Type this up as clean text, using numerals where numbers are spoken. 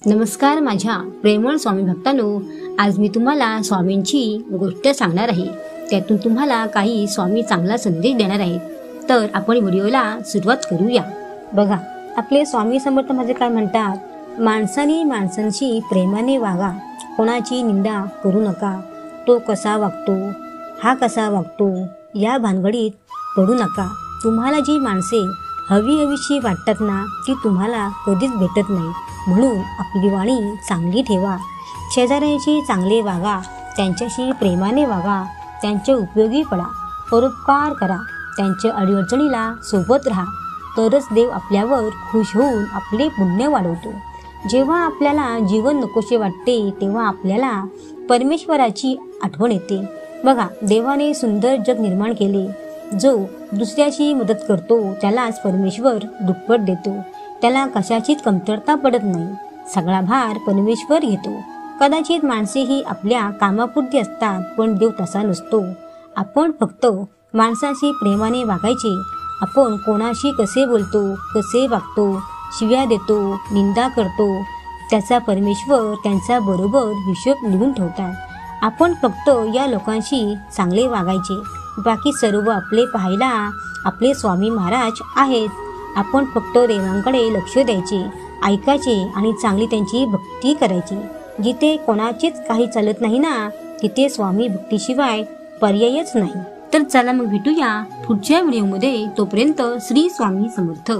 नमस्कार माझ्या प्रेमळ स्वामी भक्तांनो, आज मी तुम्हाला स्वामींची गोष्ट सांगणार आहे। त्यातून तुम्हाला काही स्वामी चांगला संदेश देणार आहेत। तर आपण व्हिडिओला सुरुवात करूया। बघा, आपले स्वामी समर्थ माझे काय म्हणतात, माणसाने माणसांशी प्रेमाने वागा, कोणाची निंदा करू नका। तो कसा वागतो, हा कसा वागतो या भानगडीत पडू नका। तुम्हाला जी माणसे हवीशी वाटतात ना, ती तुम्हाला कधीच भेटत नाही। म्हणून आपली वाणी चांगली ठेवा, शेजाऱ्यांशी चांगले वागा, त्यांच्याशी प्रेमाने वागा, त्यांच्या उपयोगी पडा, परोपकार करा, त्यांच्या अडीअडचणीला सोबत राहा, तरच देव आपल्यावर खुश होऊन आपले पुण्य वाढवतो। जेव्हा आपल्याला जीवन नकोसे वाटते तेव्हा आपल्याला परमेश्वराची आठवण येते। बघा, देवाने सुंदर जग निर्माण केले। जो दुसऱ्याची मदत करतो त्यालाच परमेश्वर दुप्पट देतो। त्याला कशाचीच कमतरता पडत नाही। सगळा भार परमेश्वर घेतो। कदाचित माणसे ही आपल्या कामापुरती असतात, पण देव तसा नसतो। आपण फक्त माणसाशी प्रेमाने वागायचे। आपण कोणाशी कसे बोलतो, कसे वागतो, शिव्या देतो, निंदा करतो, त्याचा परमेश्वर त्यांचा बरोबर हिशोब लिहून ठेवतात। आपण फक्त या लोकांशी चांगले वागायचे, बाकी सर्व आपले पाहायला आपले स्वामी महाराज आहेत। आपण फक्त देवांकडे लक्ष द्यायचे, ऐकायचे आणि चांगली त्यांची भक्ती करायची। जिथे कोणाचेच काही चालत नाही ना, तिथे स्वामी भक्तीशिवाय पर्यायच नाही। तर चला मग भेटूया पुढच्या व्हिडिओमध्ये। तोपर्यंत श्री स्वामी समर्थ।